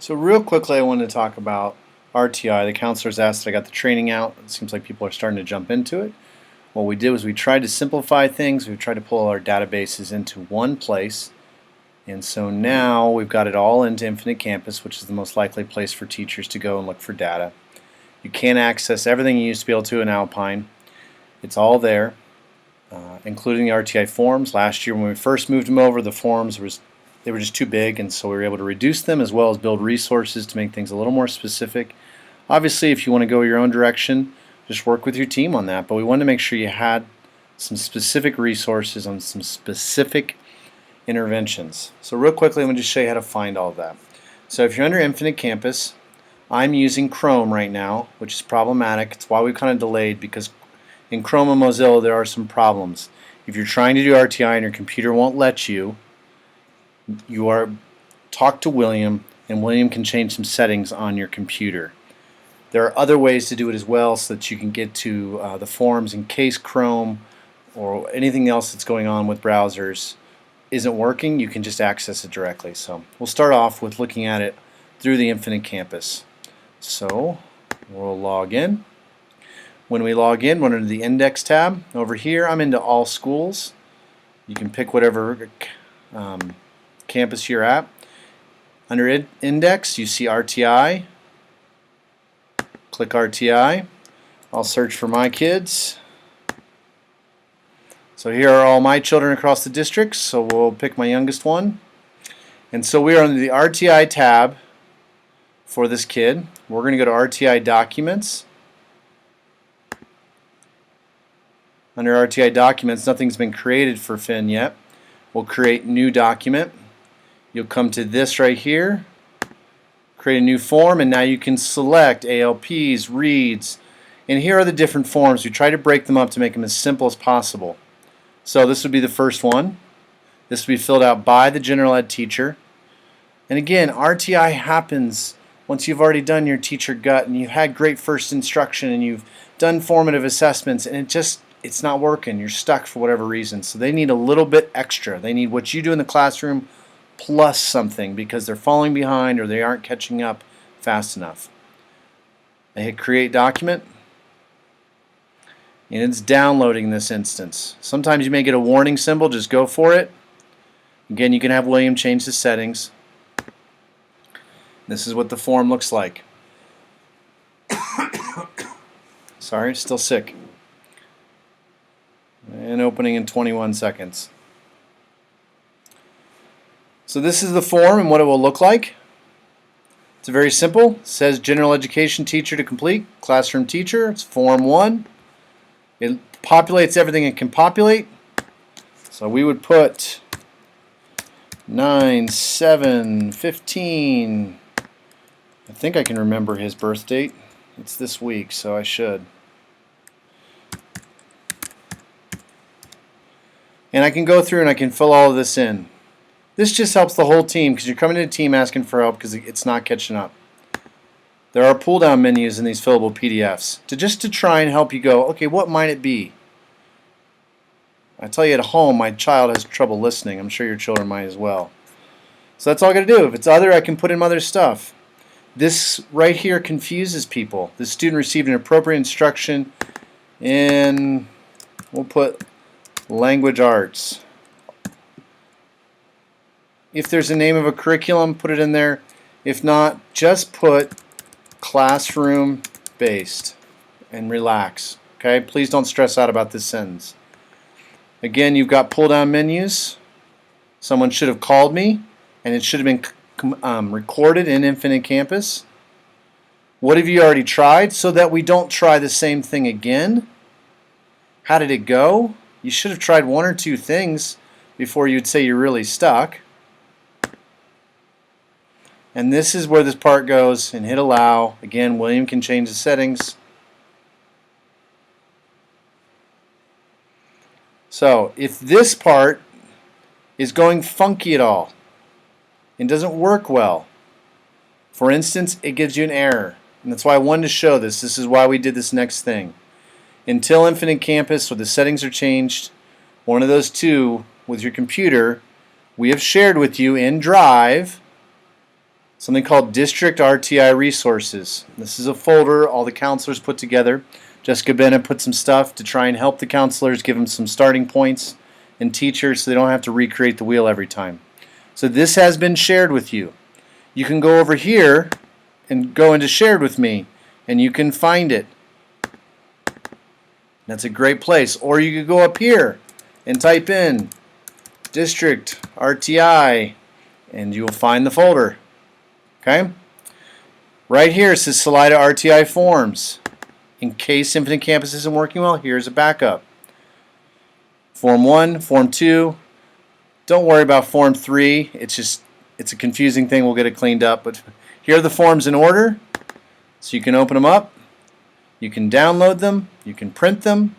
So real quickly I wanted to talk about RTI. The counselors asked that I got the training out. It seems like people are starting to jump into it. What we did was we tried to simplify things. We tried to pull our databases into one place. And so now we've got it all into Infinite Campus, which is the most likely place for teachers to go and look for data. You can't access everything you used to be able to in Alpine. It's all there, including the RTI forms. Last year when we first moved them over, the forms they were just too big, and so we were able to reduce them as well as build resources to make things a little more specific. Obviously, if you want to go your own direction, just work with your team on that, but we wanted to make sure you had some specific resources on some specific interventions. So real quickly, I'm going to just show you how to find all of that. So if you're under Infinite Campus, I'm using Chrome right now, which is problematic. It's why we kind of delayed, because in Chrome and Mozilla there are some problems. If you're trying to do RTI and your computer won't let you, talk to William, and William can change some settings on your computer. There are other ways to do it as well, so that you can get to the forms in case Chrome or anything else that's going on with browsers isn't working. You can just access it directly. So we'll start off with looking at it through the Infinite Campus. So we'll log in. When we log in, we're under the Index tab. Over here, I'm into All Schools. You can pick whatever campus you're at. Under Index, you see RTI. Click RTI. I'll search for my kids. So here are all my children across the districts, so we'll pick my youngest one. And so we are under the RTI tab for this kid. We're going to go to RTI Documents. Under RTI Documents, nothing's been created for Finn yet. We'll create New Document. You'll come to this right here, create a new form, and now you can select ALPs, reads, and here are the different forms. We try to break them up to make them as simple as possible. So this would be the first one. This would be filled out by the general ed teacher. And again, RTI happens once you've already done your teacher gut and you've had great first instruction and you've done formative assessments, and it's not working. You're stuck for whatever reason. So they need a little bit extra. They need what you do in the classroom plus something, because they're falling behind or they aren't catching up fast enough. I hit Create Document, and it's downloading this instance. Sometimes you may get a warning symbol. Just go for it. Again, you can have William change the settings. This is what the form looks like. Sorry, still sick. And opening in 21 seconds. So this is the form and what it will look like. It's very simple. It says General Education Teacher to complete, Classroom Teacher. It's Form 1. It populates everything it can populate. So we would put 9/7/15. I think I can remember his birth date. It's this week, so I should. And I can go through and I can fill all of this in. This just helps the whole team, because you're coming to a team asking for help because it's not catching up. There are pull-down menus in these fillable PDFs to try and help you go, okay, what might it be? I tell you, at home, my child has trouble listening. I'm sure your children might as well. So that's all I got to do. If it's other, I can put in other stuff. This right here confuses people. The student received an appropriate instruction in, we'll put language arts. If there's a name of a curriculum, put it in there. If not, just put classroom based and relax. Okay? Please don't stress out about this sentence. Again, you've got pull down menus. Someone should have called me, and it should have been recorded in Infinite Campus. What have you already tried, so that we don't try the same thing again? How did it go? You should have tried one or two things before you'd say you're really stuck. And this is where this part goes, and hit allow. Again, William can change the settings. So if this part is going funky at all and doesn't work well, for instance, it gives you an error. And that's why I wanted to show this. This is why we did this next thing. Until Infinite Campus, where the settings are changed, one of those two with your computer, we have shared with you in Drive something called District RtI Resources. This is a folder all the counselors put together. Jessica Bennett put some stuff to try and help the counselors, give them some starting points, and teachers so they don't have to recreate the wheel every time. So this has been shared with you. You can go over here and go into Shared with Me, and you can find it. That's a great place. Or you could go up here and type in District RtI, and you will find the folder. Okay? Right here it says Salida RtI Forms. In case Infinite Campus isn't working well, here's a backup. Form 1, Form 2. Don't worry about Form 3. It's a confusing thing. We'll get it cleaned up. But here are the forms in order. So you can open them up. You can download them. You can print them.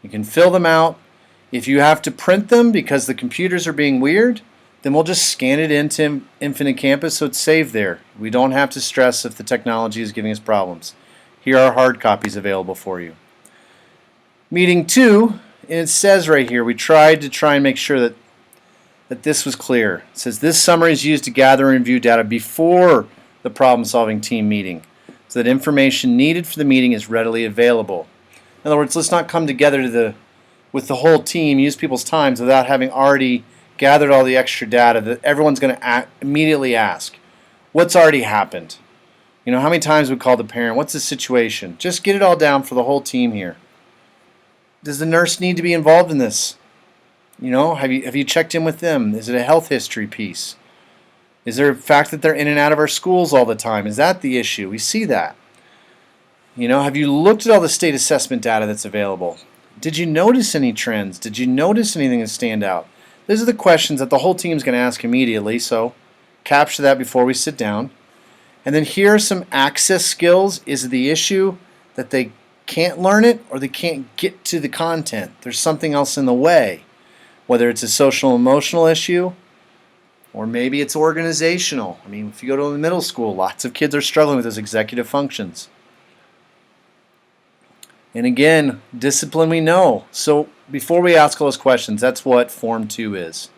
You can fill them out. If you have to print them because the computers are being weird, then we'll just scan it into Infinite Campus so it's saved there. We don't have to stress if the technology is giving us problems. Here are hard copies available for you. Meeting 2, and it says right here, we tried to make sure that this was clear. It says this summary is used to gather and review data before the problem-solving team meeting so that information needed for the meeting is readily available. In other words, let's not come together with the whole team, use people's times without having already gathered all the extra data that everyone's going to immediately ask. What's already happened? You know, how many times we call the parent? What's the situation? Just get it all down for the whole team here. Does the nurse need to be involved in this? You know, have you checked in with them? Is it a health history piece? Is there a fact that they're in and out of our schools all the time? Is that the issue? We see that. You know, have you looked at all the state assessment data that's available? Did you notice any trends? Did you notice anything that stand out? Those are the questions that the whole team is going to ask immediately, so capture that before we sit down. And then here are some access skills. Is it the issue that they can't learn it or they can't get to the content? There's something else in the way, whether it's a social emotional issue or maybe it's organizational. I mean, if you go to the middle school, lots of kids are struggling with those executive functions. And again, discipline we know. So before we ask all those questions, that's what Form 2 is.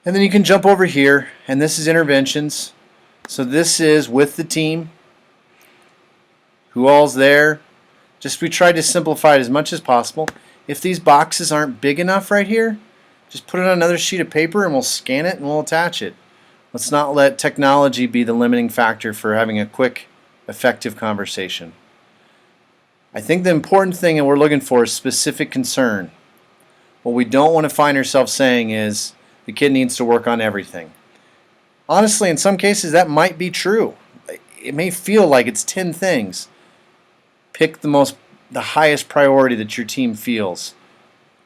And then you can jump over here, and this is interventions. So this is with the team. Who all's there? We tried to simplify it as much as possible. If these boxes aren't big enough right here, just put it on another sheet of paper and we'll scan it and we'll attach it. Let's not let technology be the limiting factor for having a quick, effective conversation. I think the important thing that we're looking for is specific concern. What we don't want to find ourselves saying is the kid needs to work on everything. Honestly, in some cases that might be true. It may feel like it's 10 things. Pick the highest priority that your team feels.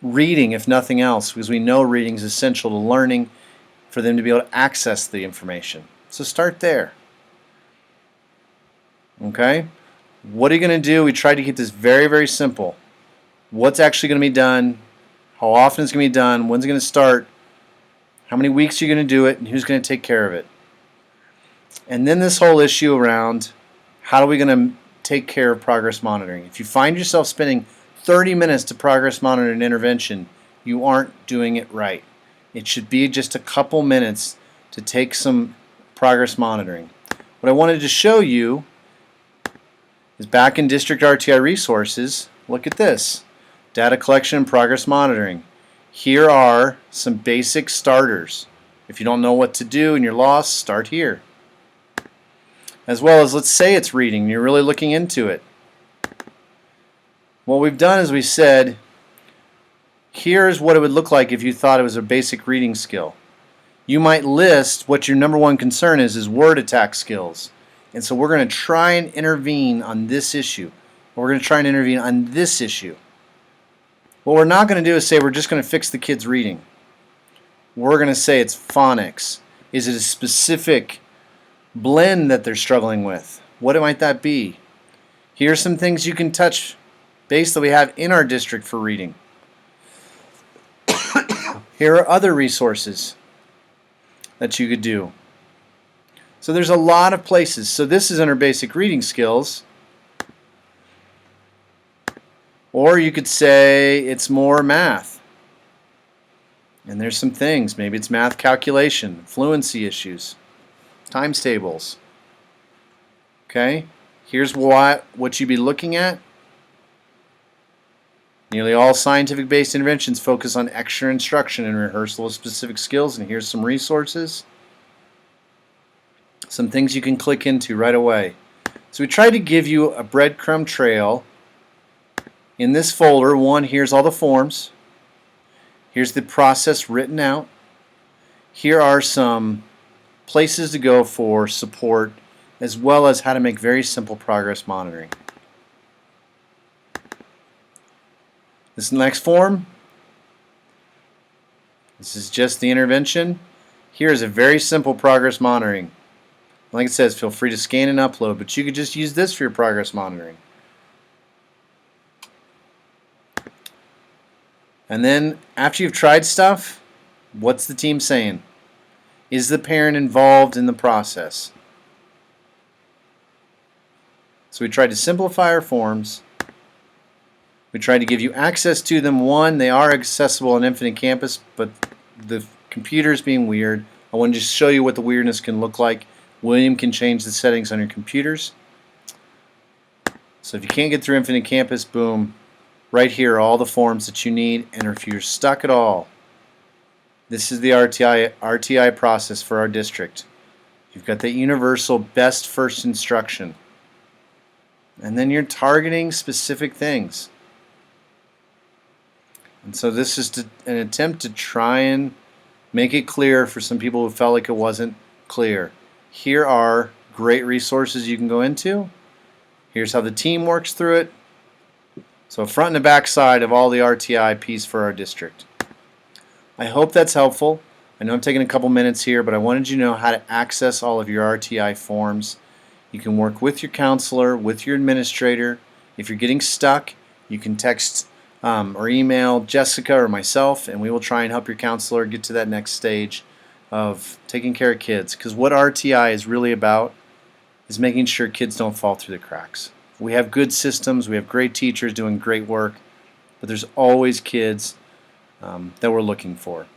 Reading, if nothing else, because we know reading is essential to learning for them to be able to access the information. So start there. Okay? What are you going to do? We tried to keep this very, very simple. What's actually going to be done? How often it's going to be done? When's it going to start? How many weeks are you going to do it? And who's going to take care of it? And then this whole issue around how are we going to take care of progress monitoring? If you find yourself spending 30 minutes to progress monitor an intervention, you aren't doing it right. It should be just a couple minutes to take some progress monitoring. What I wanted to show you is back in District RtI Resources. Look at this. Data collection and progress monitoring. Here are some basic starters. If you don't know what to do and you're lost, start here. As well as, let's say it's reading and you're really looking into it. What we've done is we said, here's what it would look like if you thought it was a basic reading skill. You might list what your number one concern is word attack skills. And so we're going to try and intervene on this issue. We're going to try and intervene on this issue. What we're not going to do is say we're just going to fix the kids' reading. We're going to say it's phonics. Is it a specific blend that they're struggling with? What might that be? Here are some things you can touch base that we have in our district for reading. Here are other resources that you could do. So there's a lot of places. So this is under basic reading skills. Or you could say it's more math. And there's some things. Maybe it's math calculation, fluency issues. times tables. Okay, here's what you'd be looking at. Nearly all scientific-based interventions focus on extra instruction and rehearsal of specific skills, and here's some resources. Some things you can click into right away. So we tried to give you a breadcrumb trail. In this folder, one, here's all the forms. Here's the process written out. Here are some places to go for support, as well as how to make very simple progress monitoring. This next form, this is just the intervention. Here is a very simple progress monitoring. Like it says, feel free to scan and upload, but you could just use this for your progress monitoring. And then after you've tried stuff, what's the team saying? Is the parent involved in the process? So we tried to simplify our forms. We tried to give you access to them. One, they are accessible on Infinite Campus, but the computer's being weird. I wanted to just show you what the weirdness can look like. William can change the settings on your computers. So if you can't get through Infinite Campus, boom, right here are all the forms that you need. And if you're stuck at all, this is the RtI process for our district. You've got that universal best first instruction. And then you're targeting specific things. And so this is an attempt to try and make it clear for some people who felt like it wasn't clear. Here are great resources you can go into. Here's how the team works through it. So front and the back side of all the RtI piece for our district. I hope that's helpful. I know I'm taking a couple minutes here, but I wanted you to know how to access all of your RtI forms. You can work with your counselor, with your administrator. If you're getting stuck, you can text or email Jessica or myself, and we will try and help your counselor get to that next stage of taking care of kids. Because what RtI is really about is making sure kids don't fall through the cracks. We have good systems, we have great teachers doing great work, but there's always kids that we're looking for.